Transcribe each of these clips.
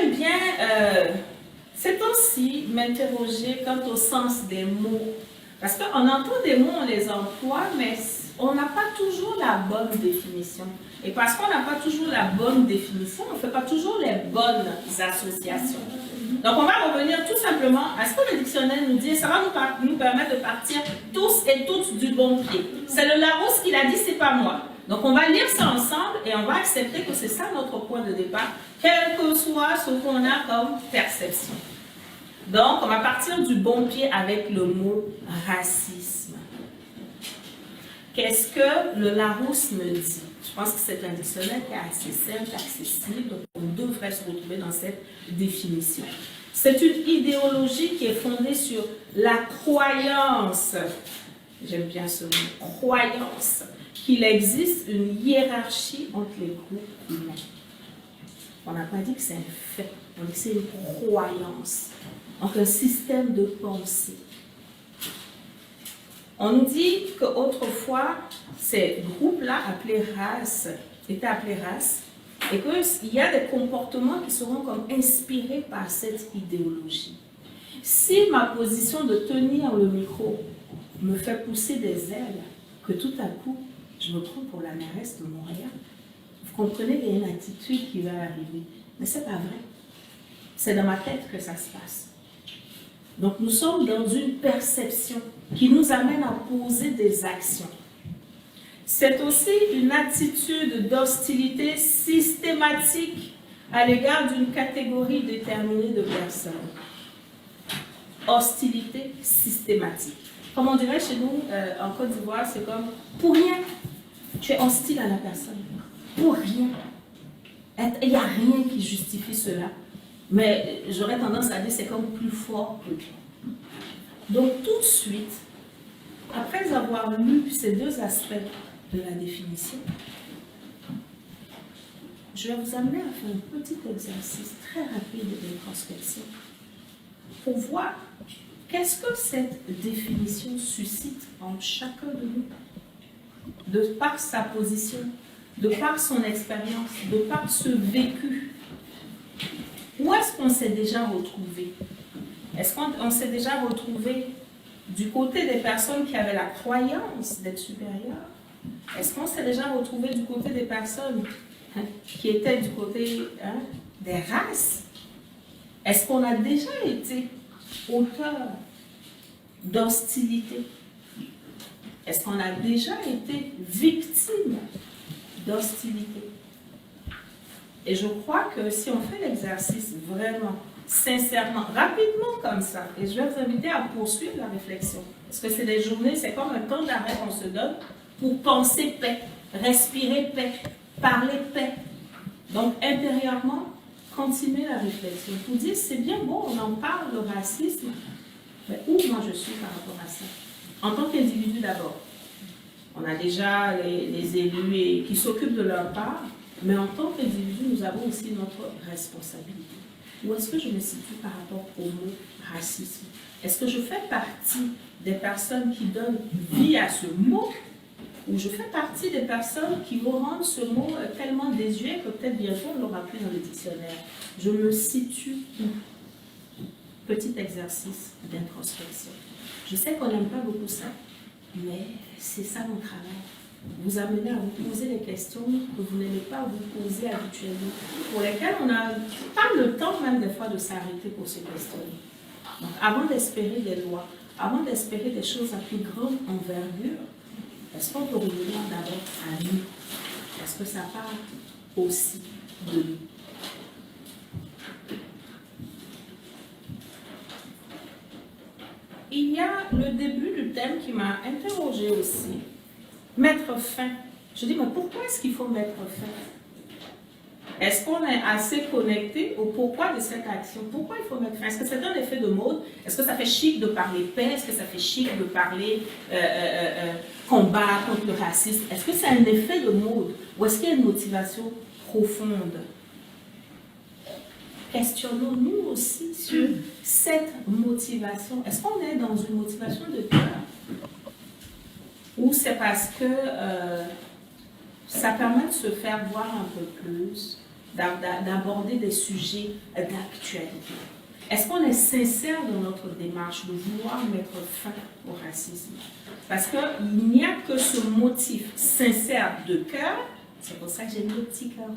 j'aime bien ces temps-ci m'interroger quant au sens des mots. Parce qu'on entend des mots, on les emploie, mais on n'a pas toujours la bonne définition. Et parce qu'on n'a pas toujours la bonne définition, on ne fait pas toujours les bonnes associations. Donc on va revenir tout simplement à ce que le dictionnaire nous dit, et ça va nous permettre de partir tous et toutes du bon pied. C'est le Larousse qui l'a dit, c'est pas moi. Donc on va lire ça ensemble et on va accepter que c'est ça notre point de départ, quel que soit ce qu'on a comme perception. Donc on va partir du bon pied avec le mot racisme. Qu'est-ce que le Larousse me dit? Je pense que c'est un dictionnaire qui est assez simple, accessible, donc on devrait se retrouver dans cette définition. C'est une idéologie qui est fondée sur la croyance, j'aime bien ce mot, croyance, qu'il existe une hiérarchie entre les groupes humains. On n'a pas dit que c'est un fait, on dit que c'est une croyance, donc un système de pensée. On nous dit qu'autrefois, ces groupes-là, appelés races, étaient appelés races, et qu'il y a des comportements qui seront comme inspirés par cette idéologie. Si ma position de tenir le micro me fait pousser des ailes, que tout à coup, je me prends pour la mairesse de Montréal, vous comprenez qu'il y a une attitude qui va arriver. Mais ce n'est pas vrai. C'est dans ma tête que ça se passe. Donc nous sommes dans une perception qui nous amène à poser des actions. C'est aussi une attitude d'hostilité systématique à l'égard d'une catégorie déterminée de personnes. Hostilité systématique. Comme on dirait chez nous en Côte d'Ivoire, c'est comme pour rien, tu es hostile à la personne. Pour rien. Il n'y a rien qui justifie cela. Mais j'aurais tendance à dire c'est comme plus fort que toi. Donc tout de suite, après avoir lu ces deux aspects de la définition, je vais vous amener à faire un petit exercice très rapide d'introspection pour voir qu'est-ce que cette définition suscite en chacun de nous, de par sa position, de par son expérience, de par ce vécu. Où est-ce qu'on s'est déjà retrouvé? Est-ce qu'on s'est déjà retrouvé du côté des personnes qui avaient la croyance d'être supérieures? Est-ce qu'on s'est déjà retrouvé du côté des personnes qui étaient du côté des races? Est-ce qu'on a déjà été auteur d'hostilité? Est-ce qu'on a déjà été victime d'hostilité? Et je crois que si on fait l'exercice vraiment, sincèrement, rapidement comme ça, et je vais vous inviter à poursuivre la réflexion, parce que c'est des journées, c'est comme un temps d'arrêt qu'on se donne pour penser paix, respirer paix, parler paix. Donc intérieurement, continuer la réflexion. Pour dire, c'est bien beau, on en parle, le racisme, mais où moi je suis par rapport à ça? En tant qu'individu d'abord, on a déjà les élus qui s'occupent de leur part, mais en tant qu'individu, nous avons aussi notre responsabilité. Où est-ce que je me situe par rapport au mot racisme? Est-ce que je fais partie des personnes qui donnent vie à ce mot, ou je fais partie des personnes qui vont rendre ce mot tellement désuet que peut-être bientôt on ne l'aura plus dans le dictionnaire? Je me situe où? Petit exercice d'introspection. Je sais qu'on n'aime pas beaucoup ça, mais c'est ça mon travail. Vous amener à vous poser les questions que vous n'aimez pas vous poser habituellement, pour lesquelles on n'a pas le temps même des fois de s'arrêter pour se questionner. Donc avant d'espérer des lois, avant d'espérer des choses à plus grande envergure, est-ce qu'on peut revenir d'abord à nous? Est-ce que ça part aussi de nous? Il y a le début du thème qui m'a interrogée aussi. Mettre fin. Je dis, mais pourquoi est-ce qu'il faut mettre fin? Est-ce qu'on est assez connecté au pourquoi de cette action? Pourquoi il faut mettre fin? Est-ce que c'est un effet de mode? Est-ce que ça fait chic de parler paix? Est-ce que ça fait chic de parler combat contre le racisme? Est-ce que c'est un effet de mode? Ou est-ce qu'il y a une motivation profonde? Questionnons-nous aussi sur cette motivation. Est-ce qu'on est dans une motivation de cœur? Ou c'est parce que ça permet de se faire voir un peu plus, d'aborder des sujets d'actualité? Est-ce qu'on est sincère dans notre démarche de vouloir mettre fin au racisme? Parce qu'il n'y a que ce motif sincère de cœur, c'est pour ça que j'ai mis le petit cœur,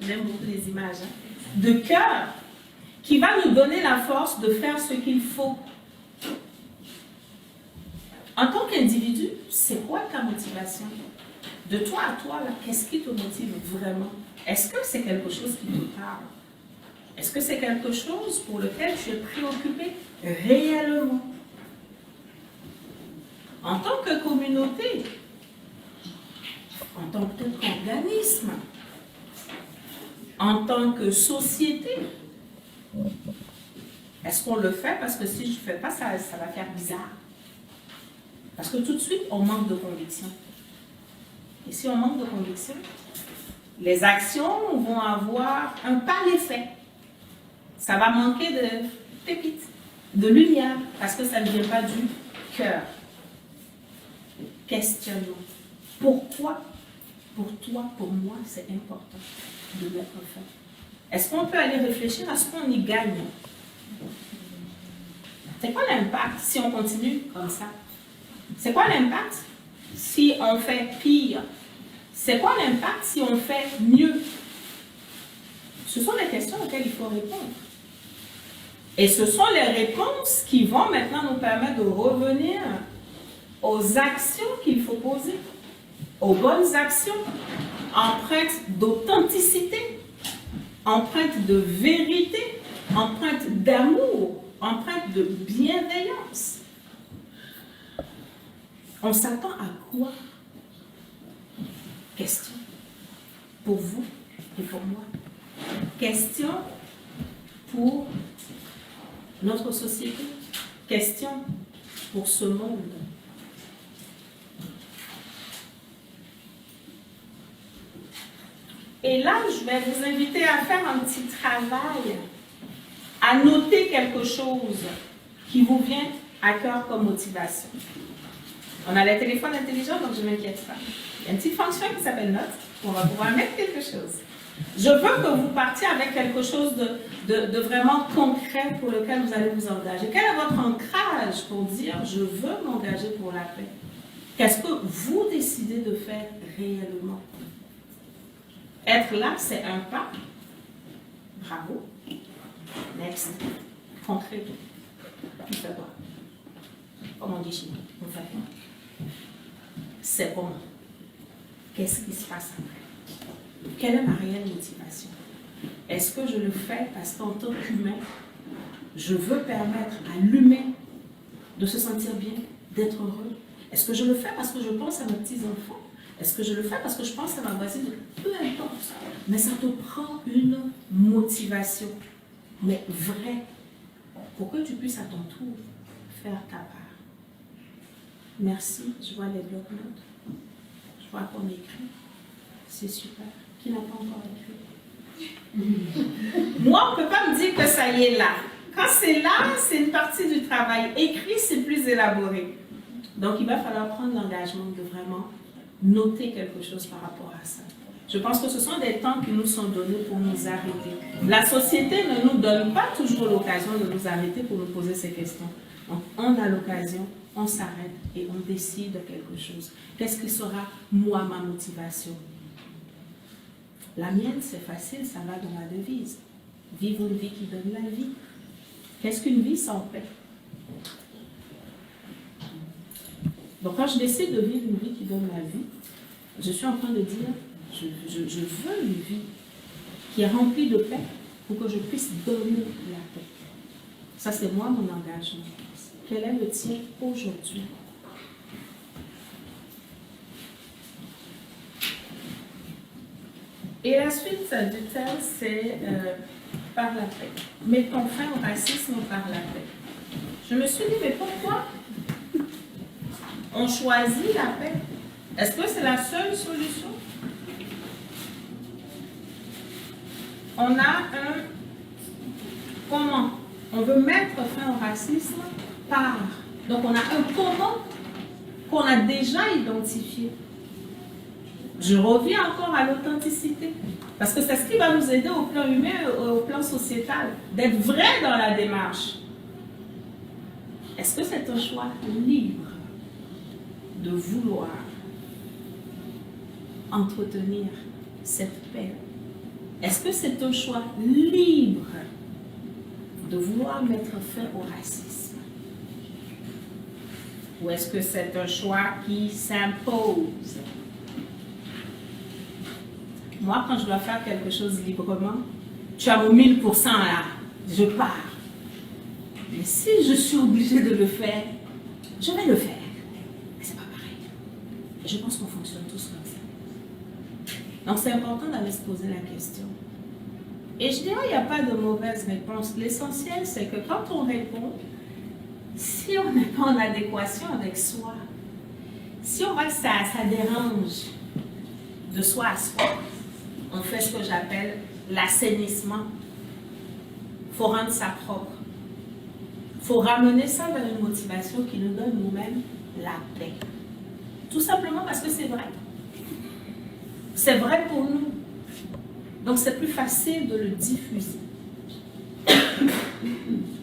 j'aime beaucoup les images, de cœur, qui va nous donner la force de faire ce qu'il faut. En tant qu'individu, c'est quoi ta motivation? De toi à toi, qu'est-ce qui te motive vraiment? Est-ce que c'est quelque chose qui te parle? Est-ce que c'est quelque chose pour lequel tu es préoccupé réellement? En tant que communauté, en tant que peut-être qu'organisme, en tant que société, est-ce qu'on le fait parce que si je ne fais pas, ça va faire bizarre? Parce que tout de suite, on manque de conviction. Et si on manque de conviction, les actions vont avoir un pâle effet. Ça va manquer de pépites, de lumière, parce que ça ne vient pas du cœur. Questionnement. Pourquoi, pour toi, pour moi, c'est important de mettre fin? Est-ce qu'on peut aller réfléchir à ce qu'on y gagne? C'est quoi l'impact si on continue comme ça? C'est quoi l'impact si on fait pire? C'est quoi l'impact si on fait mieux? Ce sont des questions auxquelles il faut répondre. Et ce sont les réponses qui vont maintenant nous permettre de revenir aux actions qu'il faut poser, aux bonnes actions, empreintes d'authenticité, empreintes de vérité, empreintes d'amour, empreintes de bienveillance. On s'attend à quoi? Question pour vous et pour moi. Question pour notre société. Question pour ce monde. Et là, je vais vous inviter à faire un petit travail, à noter quelque chose qui vous vient à cœur comme motivation. On a les téléphones intelligents, donc je ne m'inquiète pas. Il y a une petite fonction qui s'appelle note, où on va pouvoir mettre quelque chose. Je veux que vous partiez avec quelque chose de vraiment concret pour lequel vous allez vous engager. Quel est votre ancrage pour dire « je veux m'engager pour la paix » ? Qu'est-ce que vous décidez de faire réellement? Être là, c'est un pas. Bravo. Next. Concret. Tu fais quoi? Comme on dit chez nous, on fait quoi? C'est comment? Qu'est-ce qui se passe après? Quelle est ma réelle motivation? Est-ce que je le fais parce qu'en tant qu'humain, je veux permettre à l'humain de se sentir bien, d'être heureux? Est-ce que je le fais parce que je pense à mes petits-enfants? Est-ce que je le fais parce que je pense à ma voisine? Peu importe. Mais ça te prend une motivation, mais vraie, pour que tu puisses à ton tour faire ta part. Merci. Je vois les blocs-notes. Je vois qu'on écrit. C'est super. Qui n'a pas encore écrit? Moi, on ne peut pas me dire que ça y est là. Quand c'est là, c'est une partie du travail. Écrit, c'est plus élaboré. Donc, il va falloir prendre l'engagement de vraiment noter quelque chose par rapport à ça. Je pense que ce sont des temps qui nous sont donnés pour nous arrêter. La société ne nous donne pas toujours l'occasion de nous arrêter pour nous poser ces questions. Donc, on a l'occasion, on s'arrête et on décide de quelque chose. Qu'est-ce qui sera, moi, ma motivation? La mienne, c'est facile, ça va dans la devise. Vivre une vie qui donne la vie. Qu'est-ce qu'une vie sans paix? Donc, quand je décide de vivre une vie qui donne la vie, je suis en train de dire, je veux une vie qui est remplie de paix pour que je puisse donner la paix. Ça, c'est moi, mon engagement. Quel est le tien aujourd'hui? Et la suite du thème, c'est par la paix. Mettons fin au racisme par la paix. Je me suis dit, mais pourquoi on choisit la paix? Est-ce que c'est la seule solution? On a un comment? On veut mettre fin au racisme par. Donc on a un comment qu'on a déjà identifié. Je reviens encore à l'authenticité. Parce que c'est ce qui va nous aider au plan humain, au plan sociétal, d'être vrai dans la démarche. Est-ce que c'est un choix libre de vouloir entretenir cette paix? Est-ce que c'est un choix libre de vouloir mettre fin au racisme? Ou est-ce que c'est un choix qui s'impose? Moi, quand je dois faire quelque chose librement, tu as mon 1000% là, je pars. Mais si je suis obligée de le faire, je vais le faire. Mais c'est pas pareil. Et je pense qu'on fonctionne tous comme ça. Donc c'est important d'aller se poser la question. Et je dirais, il n'y a pas de mauvaise réponse. L'essentiel, c'est que quand on répond, si on n'est pas en adéquation avec soi, si on voit que ça dérange de soi à soi, on fait ce que j'appelle l'assainissement. Il faut rendre ça propre. Il faut ramener ça vers une motivation qui nous donne nous-mêmes la paix. Tout simplement parce que c'est vrai. C'est vrai pour nous. Donc c'est plus facile de le diffuser.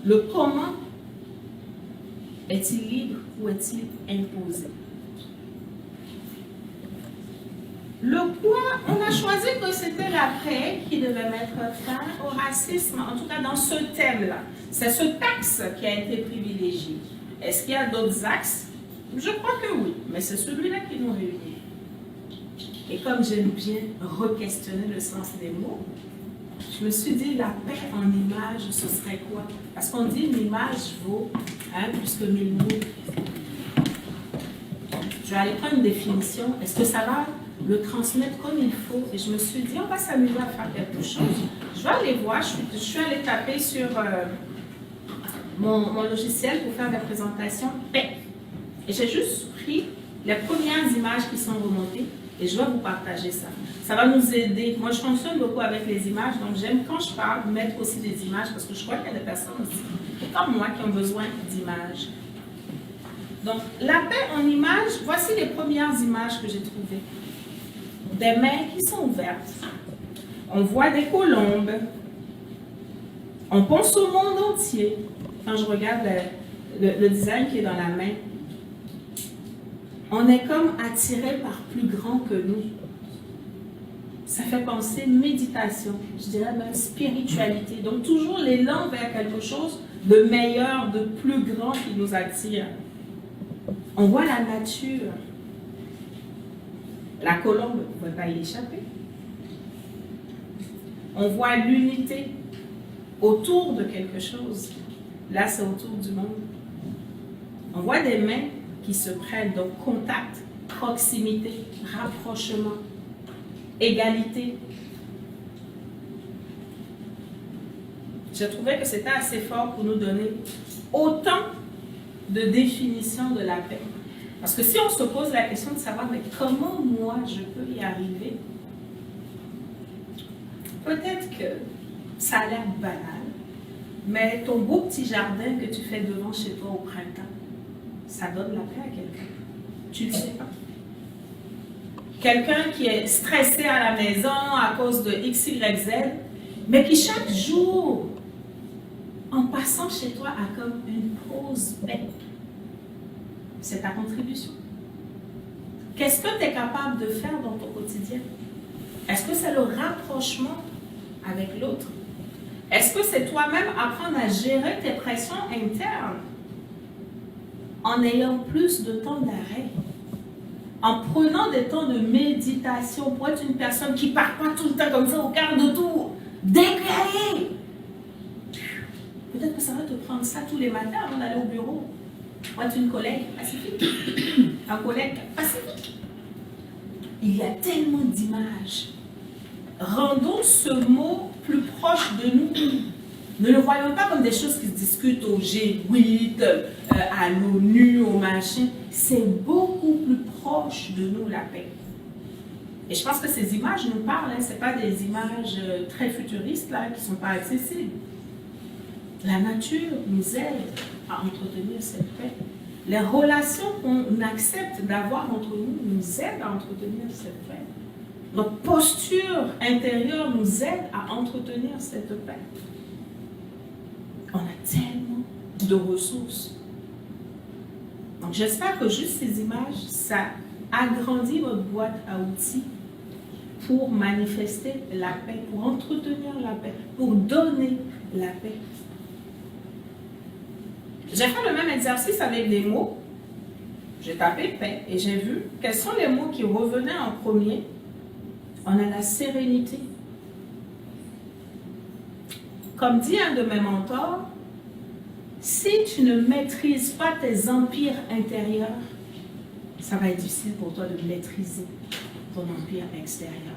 Le comment est-il libre ou est-il imposé? Le quoi, on a choisi que c'était la paix qui devait mettre fin au racisme, en tout cas dans ce thème-là. C'est ce axe qui a été privilégié. Est-ce qu'il y a d'autres axes? Je crois que oui, mais c'est celui-là qui nous réunit. Et comme j'aime bien re-questionner le sens des mots, je me suis dit, la paix en image, ce serait quoi? Parce qu'on dit une image vaut plus que 1000 mots. Je vais aller prendre une définition. Est-ce que ça va le transmettre comme il faut? Et je me suis dit, on va s'amuser à faire quelque chose. Je vais aller voir, je suis allée taper sur mon logiciel pour faire la présentation paix. Et j'ai juste pris les premières images qui sont remontées et je vais vous partager ça. Ça va nous aider. Moi, je fonctionne beaucoup avec les images, donc j'aime quand je parle mettre aussi des images parce que je crois qu'il y a des personnes aussi, comme moi, qui ont besoin d'images. Donc, la paix en images, voici les premières images que j'ai trouvées. Des mains qui sont ouvertes. On voit des colombes. On pense au monde entier. Quand je regarde le design qui est dans la main, on est comme attiré par plus grand que nous. Ça fait penser méditation, je dirais même spiritualité. Donc toujours l'élan vers quelque chose de meilleur, de plus grand qui nous attire. On voit la nature. La colombe ne pouvait pas y échapper. On voit l'unité autour de quelque chose. Là, c'est autour du monde. On voit des mains qui se prennent, donc contact, proximité, rapprochement, égalité. Je trouvais que c'était assez fort pour nous donner autant de définitions de la paix. Parce que si on se pose la question de savoir mais comment moi je peux y arriver, peut-être que ça a l'air banal, mais ton beau petit jardin que tu fais devant chez toi au printemps, ça donne la paix à quelqu'un. Tu ne le sais pas. Quelqu'un qui est stressé à la maison à cause de X, Y, Z, mais qui chaque jour, en passant chez toi, a comme une pause paix. C'est ta contribution. Qu'est-ce que tu es capable de faire dans ton quotidien? Est-ce que c'est le rapprochement avec l'autre? Est-ce que c'est toi-même apprendre à gérer tes pressions internes en ayant plus de temps d'arrêt? En prenant des temps de méditation pour être une personne qui ne part pas tout le temps comme ça au quart de tour, déclarée. Peut-être que ça va te prendre ça tous les matins avant d'aller au bureau. Pour être une collègue pacifique. Un collègue pacifique. Il y a tellement d'images. Rendons ce mot plus proche de nous. Ne le voyons pas comme des choses qui se discutent au G8, à l'ONU, au machin. C'est beaucoup plus proche de nous, la paix. Et je pense que ces images nous parlent. Ce ne sont pas des images très futuristes là, qui ne sont pas accessibles. La nature nous aide à entretenir cette paix. Les relations qu'on accepte d'avoir entre nous nous aident à entretenir cette paix. Notre posture intérieure nous aide à entretenir cette paix. On a tellement de ressources. Donc j'espère que juste ces images, ça agrandit votre boîte à outils pour manifester la paix, pour entretenir la paix, pour donner la paix. J'ai fait le même exercice avec des mots. J'ai tapé paix et j'ai vu quels sont les mots qui revenaient en premier. On a la sérénité. Comme dit un de mes mentors, si tu ne maîtrises pas tes empires intérieurs, ça va être difficile pour toi de maîtriser ton empire extérieur.